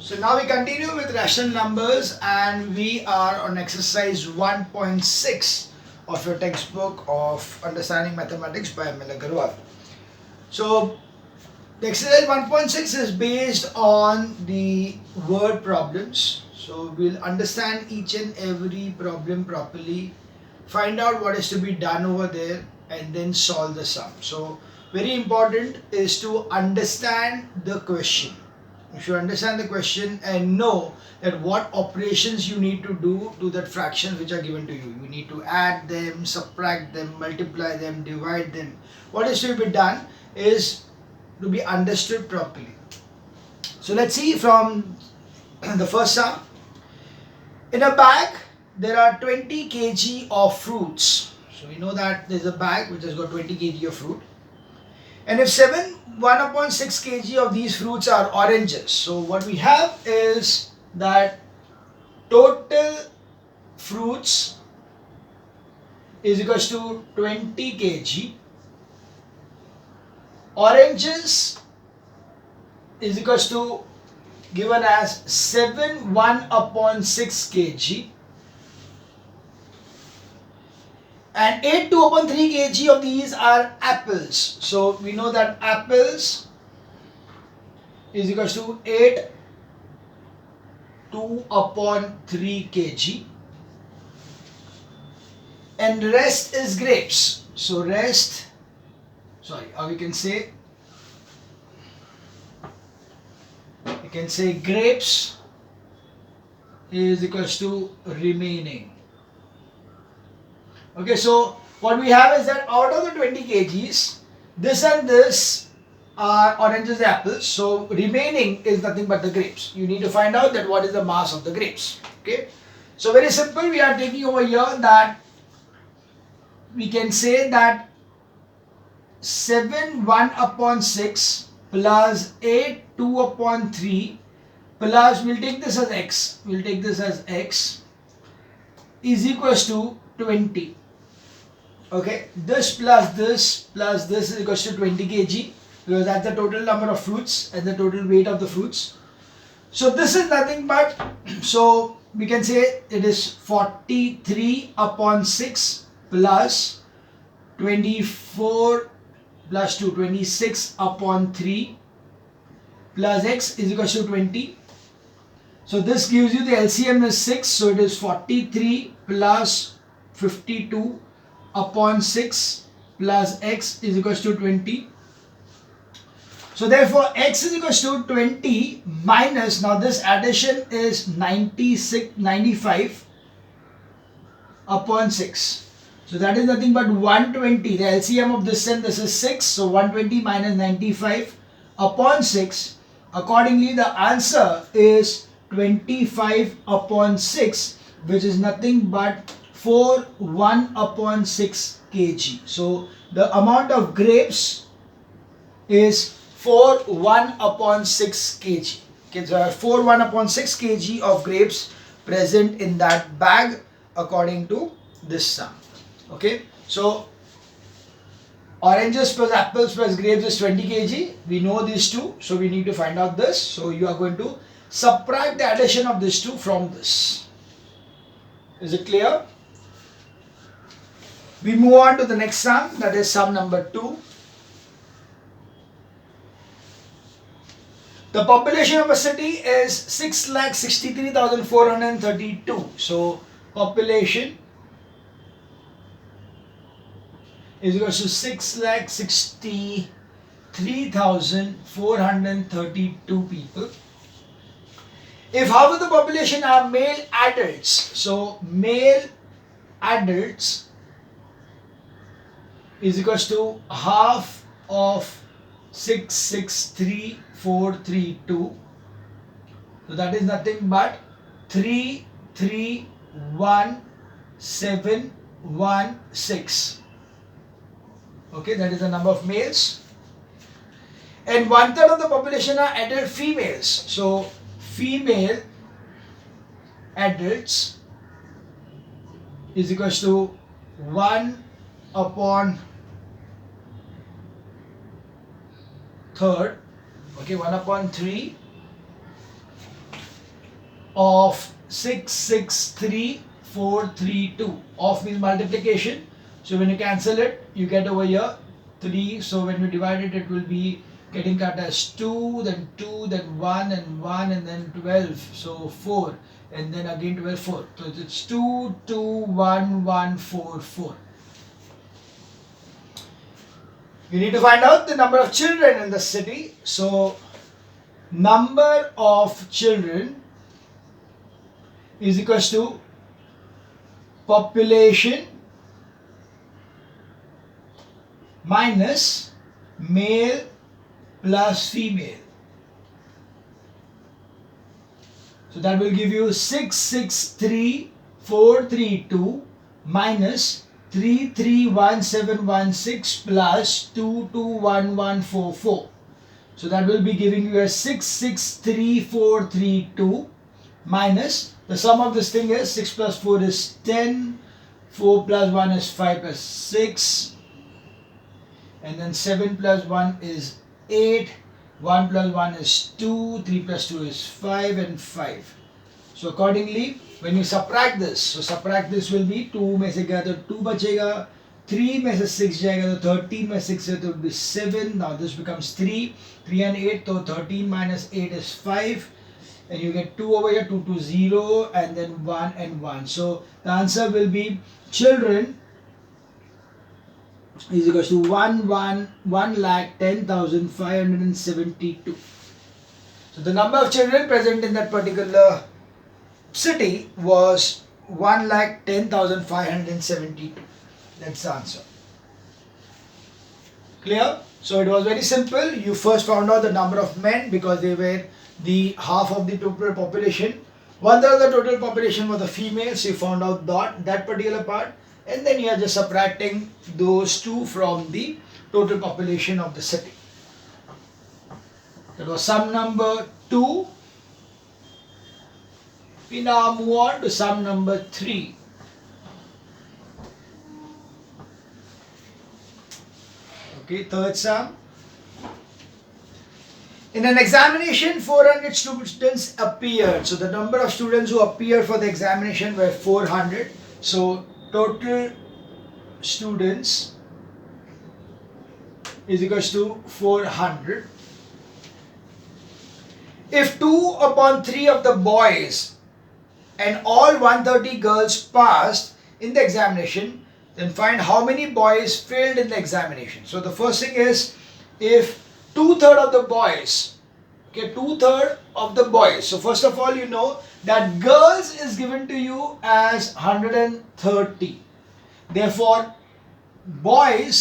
So now we continue with rational numbers and we are on exercise 1.6 of your textbook of Understanding Mathematics by Miller Garwal. So the exercise 1.6 is based on the word problems. So we'll understand each and every problem properly, find out what is to be done over there and then solve the sum. So very important is to understand the question. You should understand the question and know that what operations you need to do to that fractions which are given to you. You need to add them, subtract them, multiply them, divide them. What is to be done is to be understood properly. So let's see from the first sum. In a bag there are 20 kg of fruits. So we know that there's a bag which has got 20 kg of fruit. And if 1/6 kg of these fruits are oranges, so what we have is that total fruits is equals to 20 kg, oranges is equals to given as 1/6 kg, and 2/3 kg of these are apples. So we know that apples is equals to 2/3 kg, and rest is grapes. So we can say grapes is equals to remaining. Okay, so what we have is that out of the 20 kgs, this and this are oranges and apples. So remaining is nothing but the grapes. You need to find out that what is the mass of the grapes. Okay, so very simple. We are taking over here that we can say that 1/6 plus 2/3 plus, we'll take this as x, is equals to 20. Okay, this is equals to 20 kg, because that's the total number of fruits and the total weight of the fruits. So this is nothing but, so we can say it is 43/6 plus 24 plus 2, 26/3 plus x is equals to 20. So this gives you the LCM is 6, so it is 43 plus 52/6 plus x is equals to 20. So therefore x is equals to 20 minus, now this addition is 95/6. So that is nothing but 120. The LCM of this and this is 6. So 120 minus 95/6. Accordingly, the answer is 25/6, which is nothing but 41/6 kg. So the amount of grapes is 41/6 kg. Okay, so 41/6 kg of grapes present in that bag according to this sum. Okay, so oranges plus apples plus grapes is 20 kg. We know these two, so we need to find out this. So you are going to subtract the addition of these two from this. Is it clear? We move on to the next sum, that is sum number 2. The population of a city is 6,63,432. So population is equals to 6,63,432 people. If half of the population are male adults, so male adults is equals to half of 663,432. So that is nothing but 331,716. Okay, that is the number of males. And 1/3 of the population are adult females. So female adults is equals to 1/3. Okay, 1/3 of 663,432. Of means multiplication. So when you cancel it, you get over here 3. So when you divide it, it will be getting cut as 2, then 2, then 1, and 1, and then 12. So 4, and then again 12, 4. So it's 2, 2, 1, 1, 4, 4. You need to find out the number of children in the city. So number of children is equals to population minus male plus female. So that will give you 663,432 minus 331716 plus 221144. So that will be giving you a 663,432 minus the sum of this thing is 6 plus 4 is 10, 4 plus 1 is 5 plus 6, and then 7 plus 1 is 8, 1 plus 1 is 2, 3 plus 2 is 5, and 5. So accordingly, when you subtract this, so subtract this will be 2 में से गया तो 2 बचेगा, 3 में से 6 जाएगा तो 13 में 6 है तो it will be 7. Now this becomes 3, 3 and 8, so 13 minus 8 is 5. And you get 2 over here, 2 to 0, and then 1 and 1. So the answer will be children is equals to 1,10,572. So the number of children present in that particular city was 1,10,572. That's the answer. Clear? So it was very simple. You first found out the number of men because they were the half of the total population. 1/3 of the total population was the females. So you found out that particular part, and then you are just subtracting those two from the total population of the city. That was sum number 2. We now move on to sum number 3. Okay, third sum. In an examination, 400 students appeared. So the number of students who appeared for the examination were 400. So total students is equals to 400. If 2/3 of the boys and all 130 girls passed in the examination, then find how many boys failed in the examination. So the first thing is, if 2/3 of the boys, okay, 2/3 of the boys. So first of all, you know that girls is given to you as 130. Therefore, boys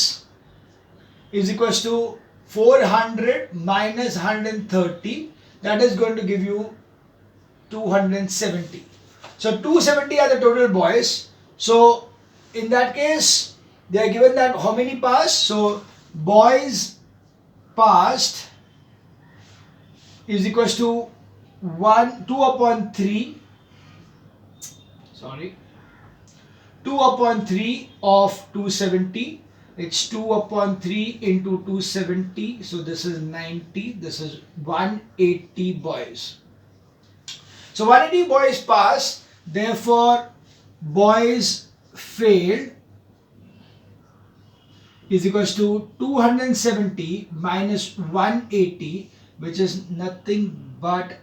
is equals to 400 minus 130. That is going to give you 270. So 270 are the total boys. So in that case, they are given that how many passed. So boys passed is equals to 2/3. Sorry, 2/3 of 270. It's 2/3 into 270. So this is 90. This is 180 boys. So 180 boys passed. Therefore, boys failed is equals to 270 minus 180, which is nothing but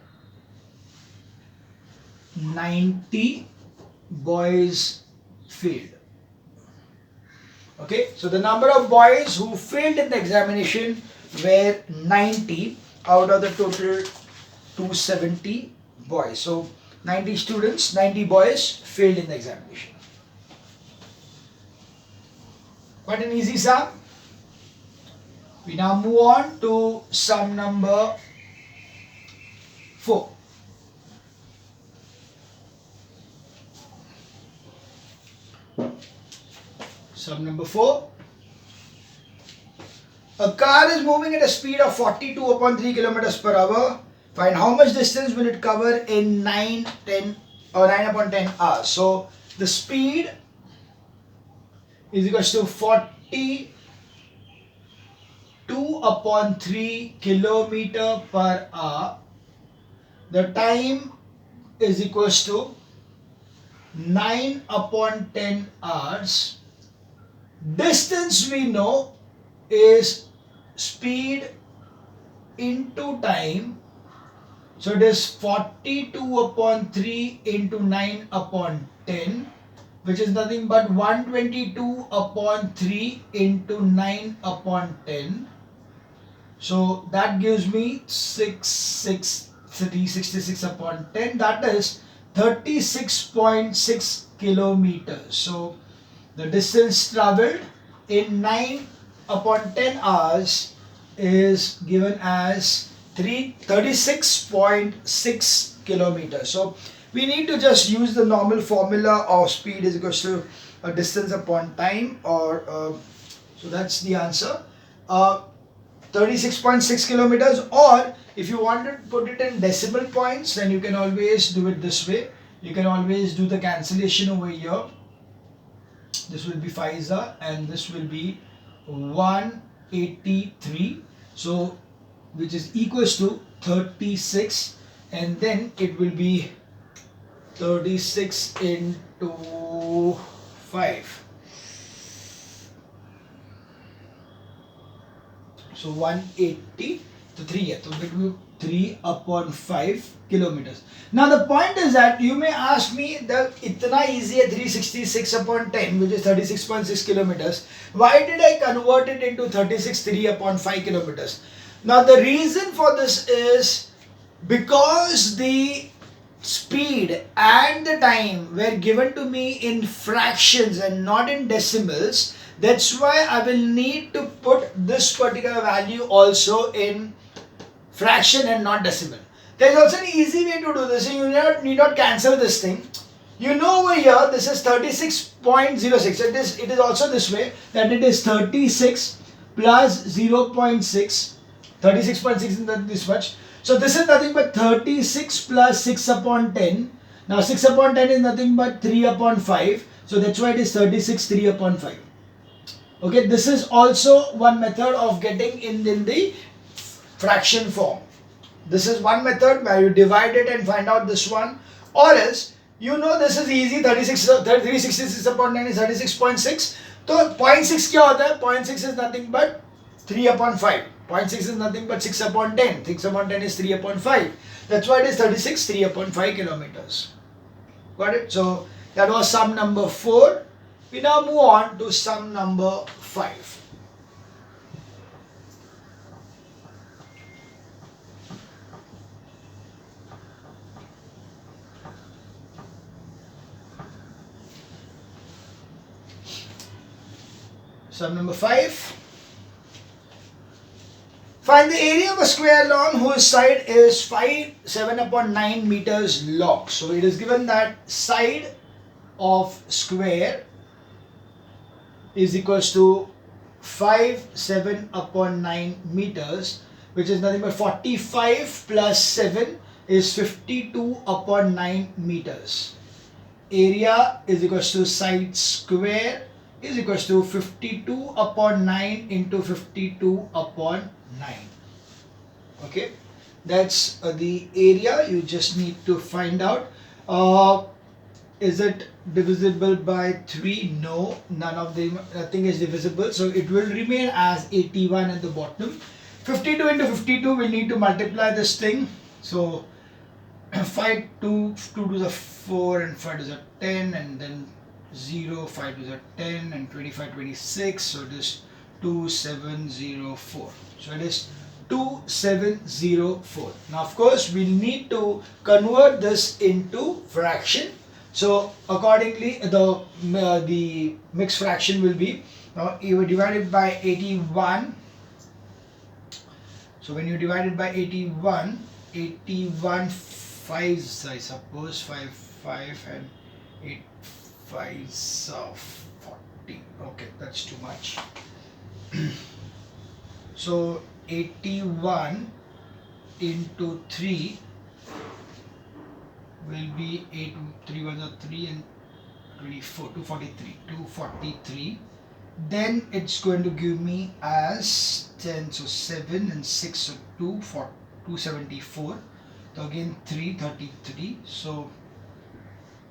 90 boys failed. Okay, so the number of boys who failed in the examination were 90 out of the total 270 boys. So 90 students, 90 boys failed in the examination. Quite an easy sum. We now move on to sum number 4. Sum number 4. A car is moving at a speed of 42/3 kilometers per hour. Find how much distance will it cover in 9 upon 10 hours. So the speed is equals to 42/3 kilometer per hour. The time is equals to 9 upon 10 hours. Distance we know is speed into time. So it is 42 upon 3 into 9 upon 10, which is nothing but 122 upon 3 into 9 upon 10. So that gives me 366 upon 10, that is 36.6 kilometers. So the distance traveled in 9 upon 10 hours is given as 36.6 kilometers. So we need to just use the normal formula of speed is equals to a distance upon time, or so that's the answer. 36.6 kilometers, or if you want to put it in decimal points, then you can always do it this way. You can always do the cancellation over here. This will be 5 and this will be 183, so which is equals to 36, and then it will be 36 into 5. So 180 to 3, so it will be 3 upon 5 kilometers. Now the point is that you may ask me the itna easy hai 366 upon 10, which is 36.6 kilometers. Why did I convert it into 3 upon 5 kilometers? Now the reason for this is because the speed and the time were given to me in fractions and not in decimals. That's why I will need to put this particular value also in fraction and not decimal. There is also an easy way to do this. You need not cancel this thing. You know over here this is 36.06. It is also this way, that it is 36 plus 0.6. 36.6 is this much. So this is nothing but 36 plus 6 upon 10. Now 6 upon 10 is nothing but 3 upon 5. So that's why it is 36 3 upon 5. Okay, this is also one method of getting in the fraction form. This is one method where you divide it and find out this one, or else you know this is easy. 366 upon 9 is 36.6. So 0.6 क्या होता है? 0.6 is nothing but 3 upon 5. 0.6 is nothing but 6 upon 10. 6 upon 10 is 3 upon 5. That's why it is 36 3 upon 5 kilometers. Got it? So that was sum number 4. We now move on to sum number 5. Sum number 5. Find the area of a square lawn whose side is 7 upon 9 meters long. So it is given that side of square is equals to 7 upon 9 meters, which is nothing but 45 plus 7 is 52 upon 9 meters. Area is equals to side square is equals to 52 upon 9 into 52 upon 9. Okay, that's the area. You just need to find out is it divisible by 3? No, nothing is divisible, so it will remain as 81 at the bottom. 52 into 52, we need to multiply this thing. So 5 to 2 to the 4 and 5 to the 10, and then 0, 5 to the 10, and 25, 26. So it is 2704. So it is 2704. Now of course we need to convert this into fraction. So accordingly the mixed fraction will be, now you divide it by 81. So when you divide it by 81, 5s I suppose, 5 and 8 5s of 40. Okay, that's too much. So 81 into 3 will be 8, 3 1s are 3 and 24, 243. Then it's going to give me as 10, so 7 and 6, so 274. So again 333. So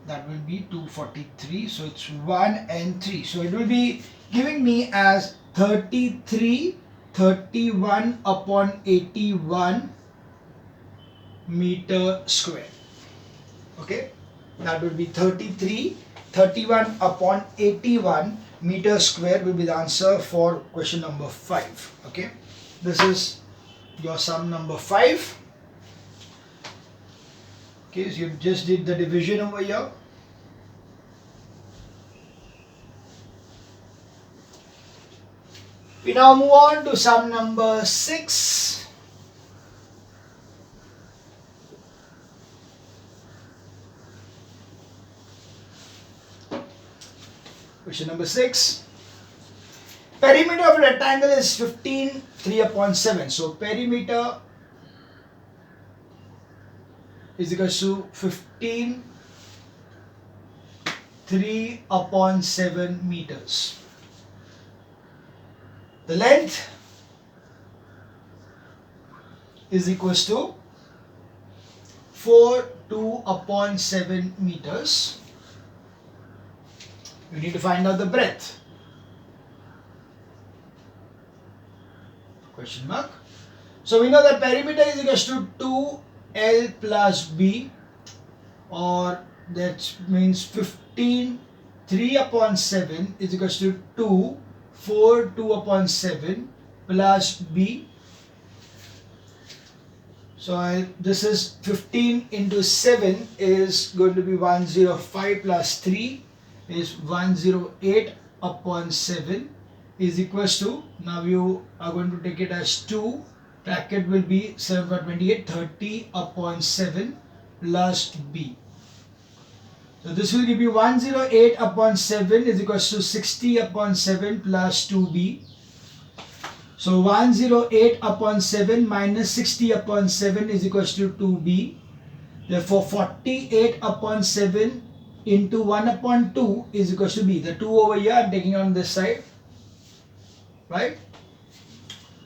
that will be 243. So it's 1 and 3. So it will be giving me as 33, 31 upon 81 meter square. Okay, that would be 33, 31 upon 81 meter square will be the answer for question number 5. Okay, this is your sum number 5. Okay, so you just did the division over here. We now move on to sum number 6. Question number 6. Perimeter of a rectangle is 15, 3 upon 7. So perimeter is equals to 15, 3 upon 7 meters. The length is equals to 4, 2 upon 7 meters. You need to find out the breadth. Question mark. So we know that perimeter is equals to 2L plus B, or that means 15, 3 upon 7 is equals to 2, 4, 2 upon 7 plus B. So this is 15 into 7 is going to be 105 plus 3 is 108 upon 7 is equals to, now you are going to take it as 2, bracket will be 7 for 28, 30 upon 7 plus B. So this will give you 108 upon 7 is equals to 60 upon 7 plus 2B. So 108 upon 7 minus 60 upon 7 is equals to 2B. Therefore 48 upon 7 into 1 upon 2 is equals to B. The 2 over here I am taking on this side, right?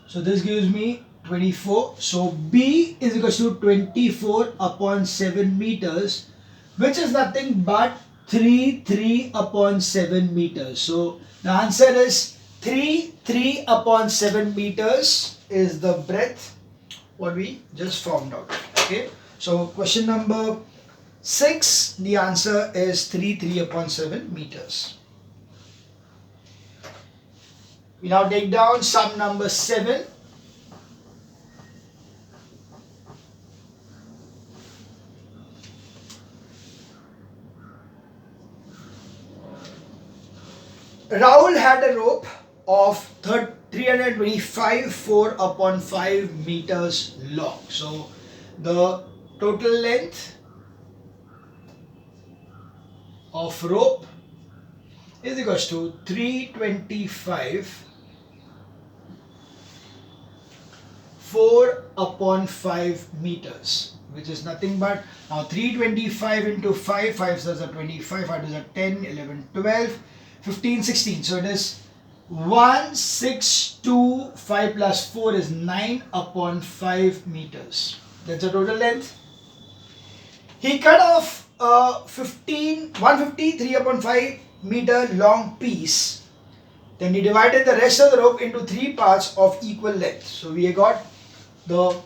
So this gives me 24. So B is equals to 24 upon 7 meters, which is nothing but 3 upon 7 meters. So the answer is 3 upon 7 meters is the breadth what we just found out. Okay, so question number 6, the answer is 3 upon 7 meters. We now take down sum number 7. Rahul had a rope of 325 4 upon 5 meters long. So the total length of rope is equals to 325 4 upon 5 meters, which is nothing but, now 325 into 5, 5 is a 25, 5 is a 10, 11, 12, 15, 16. So it is 1625 plus 4 is 9 upon 5 meters. That's the total length. He cut off a 153 upon 5 meter long piece. Then he divided the rest of the rope into 3 parts of equal length. So we got the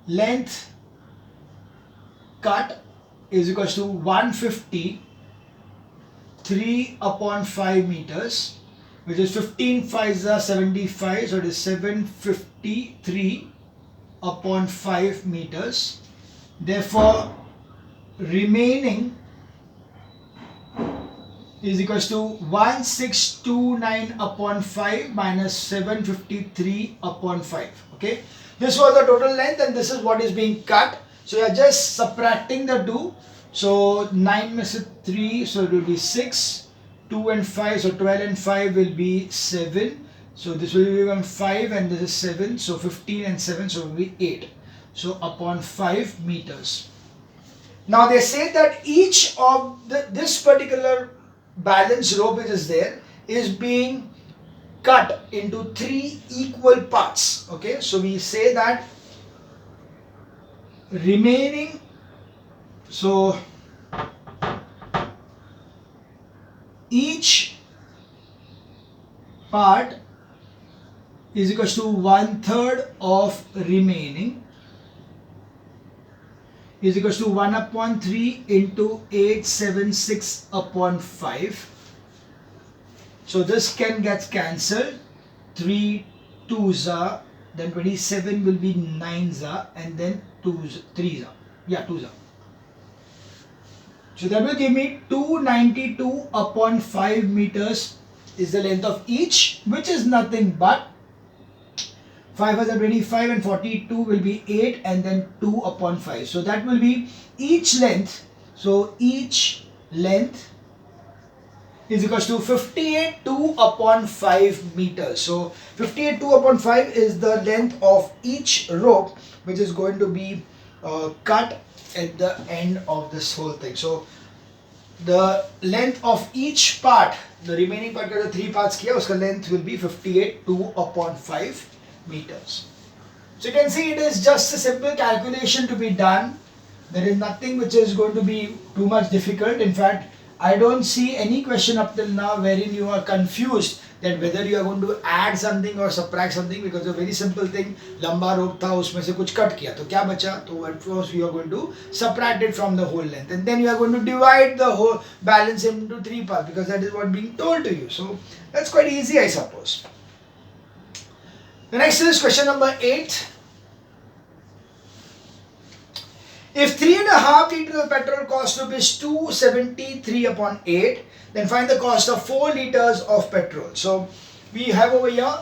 length cut is equals to 153 upon 5 meters, which is 15 5s are 75, so it is 753 upon 5 meters. Therefore remaining is equals to 1629 upon 5 minus 753 upon 5. Okay, this was the total length and this is what is being cut. So you are just subtracting the two. So 9 minus 3, so it will be 6, 2 and 5, so 12 and 5 will be 7. So this will become 5 and this is 7, so 15 and 7, so it will be 8. So upon 5 meters. Now they say that each of this particular balance rope which is there is being cut into 3 equal parts. Okay, so we say that remaining, so each part is equals to 1/3 of remaining is equals to 1/3 into 876 upon 5. So this can get cancelled. 3 2s are, then 27 will be 9s are, and then 2s 3s are. Yeah, 2s are. So that will give me 292 upon 5 meters is the length of each, which is nothing but 5 as a 25 and 42 will be 8 and then 2 upon 5. So that will be each length. So each length is equals to 58 2 upon 5 meters. So 58 2 upon 5 is the length of each rope which is going to be cut at the end of this whole thing. So the length of each part, the remaining part का जो 3 parts किया उसका length will be 58 2 upon 5 meters. So you can see it is just a simple calculation to be done. There is nothing which is going to be too much difficult. In fact, I don't see any question up till now wherein you are confused that whether you are going to add something or subtract something, because a very simple thing, लंबा rope था उसमें से कुछ cut किया तो क्या बचा, तो at first you are going to subtract it from the whole length and then you are going to divide the whole balance into 3 parts because that is what being told to you. So that's quite easy, I suppose. The next is question number 8. If 3.5 liters of petrol costs rupees 273 upon 8, then find the cost of 4 liters of petrol. So we have over here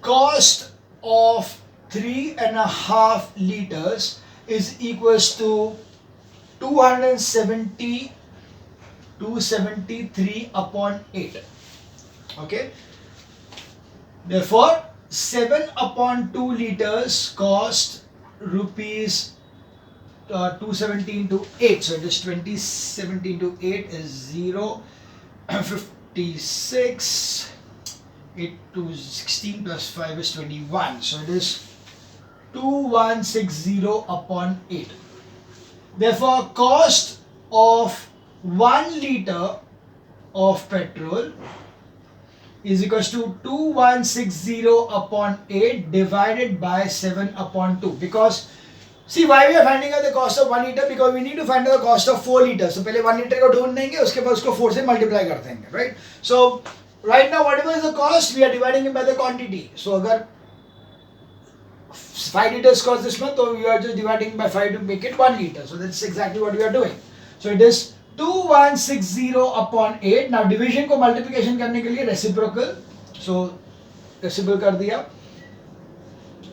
cost of 3.5 liters is equals to 273 upon 8. Okay. Therefore, 7 upon 2 liters cost rupees 217 to 8. So it is 2017 to 8 is 0, 56, 8 to 16 plus 5 is 21. So it is 2160 upon 8. Therefore, cost of 1 liter of petrol is equals to 2160 upon 8 divided by 7 upon 2. Because see why we are finding out the cost of 1 liter, because we need to find out the cost of 4 liters. So पहले 1 liter को ढूंढ देंगे, उसके बाद उसको 4 से multiply कर देंगे, right? So right now whatever is the cost, we are dividing it by the quantity. So अगर 5 liters cost this much, so we are just dividing by 5 to make it 1 liter. So that's exactly what we are doing. So it is 2160 upon 8. Now division को multiplication करने के लिए reciprocal. So reciprocal कर दिया.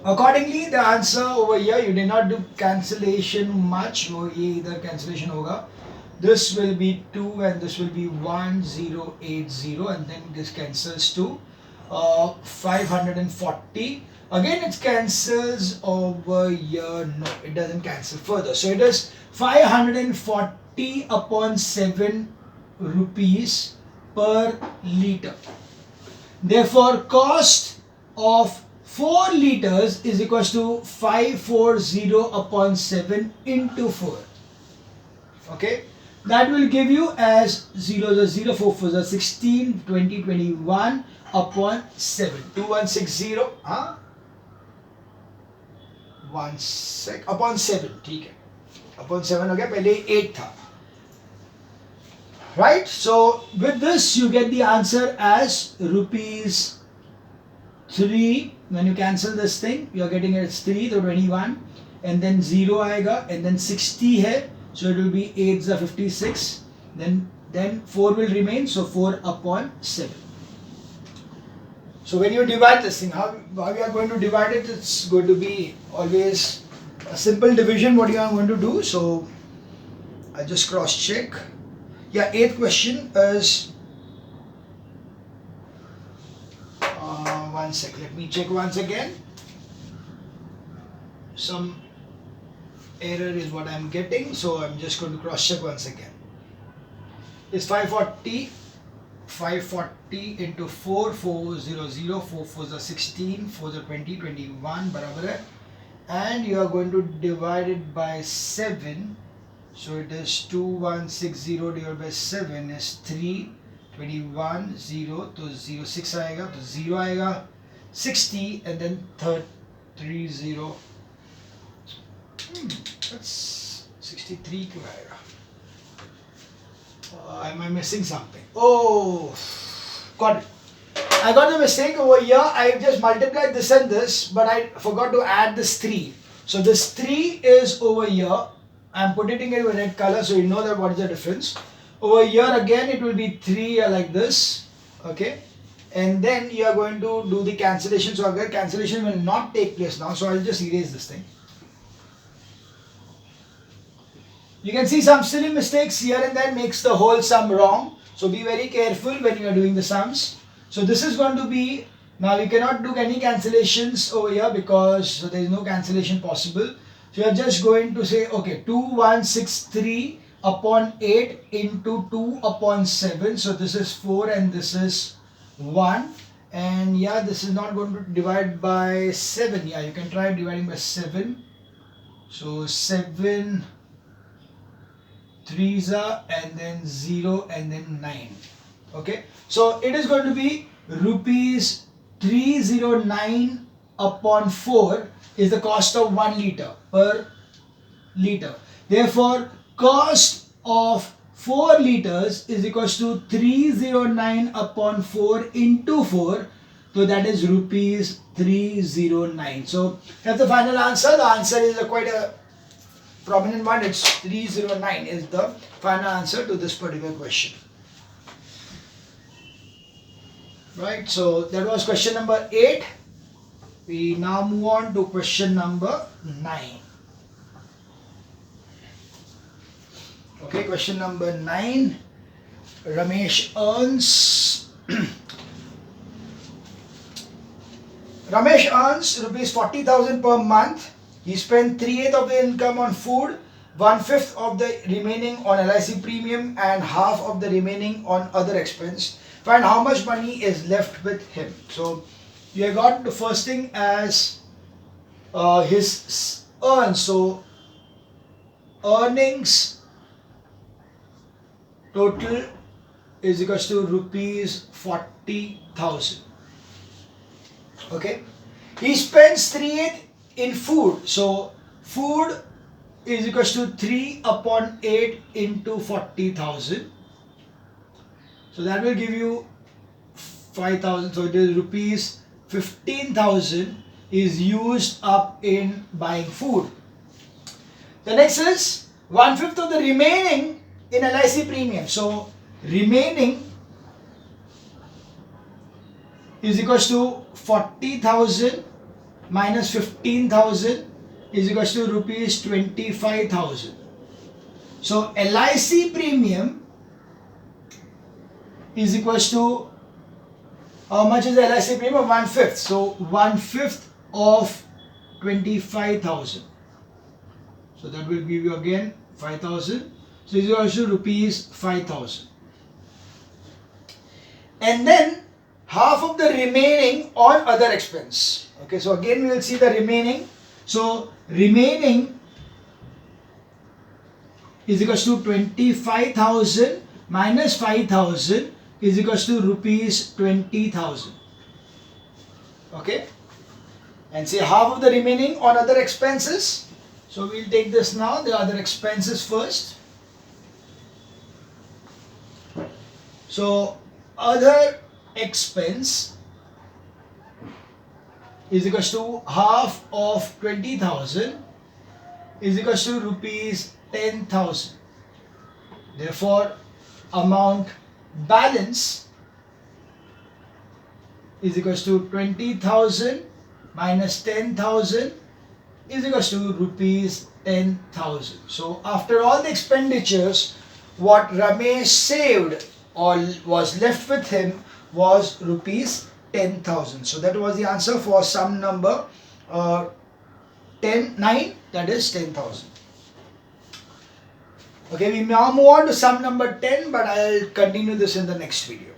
Accordingly, the answer over here, you did not do cancellation much. वो ये इधर cancellation होगा. This will be 2 and this will be 1080 and then this cancels to 540. Again it cancels over here. No, it doesn't cancel further. So it is 540 upon 7 rupees per liter. Therefore, cost of 4 liters is equals to 540 upon 7 into 4. Okay, that will give you as 0 4 4 16 20 21 upon 7. 2160 1 sec upon 7. ठीक है, upon 7 हो गया, पहले 8 था, right? So with this you get the answer as rupees 3. When you cancel this thing, you are getting it as 3, so 21, and then 0 आएगा, and then 60 है, so it will be 8 is 56, then 4 will remain, so 4 upon 7. So when you divide this thing, how we are going to divide it, it's going to be always a simple division what you are going to do. So I'll just cross check. Yeah, 8th question is 1 sec, let me check once again. Some error is what I'm getting, so I'm just going to cross check once again. It's 540 into 4 400 4 4 16 4 20 21 बराबर है and you are going to divide it by 7. So it is 2160 divided by 7 is 321 0 to 0 6 आएगा तो 0 आएगा 60 and then 30 that's 63 क्यों आएगा am I missing something? Oh, got it. I got the mistake over here. I just multiplied this and this, but I forgot to add this 3. So this 3 is over here. I'm putting it in red color so you know that what is the difference. Over here again it will be 3 like this. Okay. And then you are going to do the cancellation. So again cancellation will not take place now. So I'll just erase this thing. You can see some silly mistakes here and there makes the whole sum wrong. So be very careful when you are doing the sums. So this is going to be, now we cannot do any cancellations over here because there is no cancellation possible. So you are just going to say, okay, 2163 upon 8 into 2 upon 7. So this is 4 and this is 1. And yeah, this is not going to divide by 7. Yeah, you can try dividing by 7. So 7 3s and then 0 and then 9. Okay, so it is going to be rupees 309 upon 4 is the cost of 1 liter per liter. Therefore, cost of 4 liters is equals to 309 upon 4 into 4. So that is rupees 309. So that's the final answer. The answer is quite a prominent one. It's 309 is the final answer to this particular question. Right, so that was question number 8. We now move on to question number 9. Okay, question number 9. Ramesh earns rupees 40,000 per month. He spent 3/8 of the income on food, 1/5 of the remaining on LIC premium and half of the remaining on other expense. Find how much money is left with him. So you got the first thing as his earns. So earnings total is equals to rupees 40,000. Okay. He spends 3/8 in food. So food is equals to 3 upon 8 into 40,000. So that will give you 5,000. So it is rupees 15,000 is used up in buying food. The next is 1/5 of the remaining in LIC premium. So remaining is equals to 40,000 minus 15,000 is equals to rupees 25,000. So LIC premium is equals to how much is the LIC premium? 1/5. So 1/5 of 25,000. So that will give you again 5,000. So it is equals to rupees 5,000. And then half of the remaining on other expense. Okay, so again we will see the remaining. So remaining is equals to 25,000 minus 5,000 is equals to rupees 20,000. Okay, and say half of the remaining on other expenses. So we'll take this now, the other expenses first. So other expense is equals to half of 20,000 is equals to rupees 10,000. Therefore, amount balance is equals to 20,000 minus 10,000 is equals to rupees 10,000. So after all the expenditures, what Ramesh saved or was left with him was rupees 10,000. So that was the answer for sum number 9, that is 10,000. Okay, we now move on to sum number 10, but I'll continue this in the next video.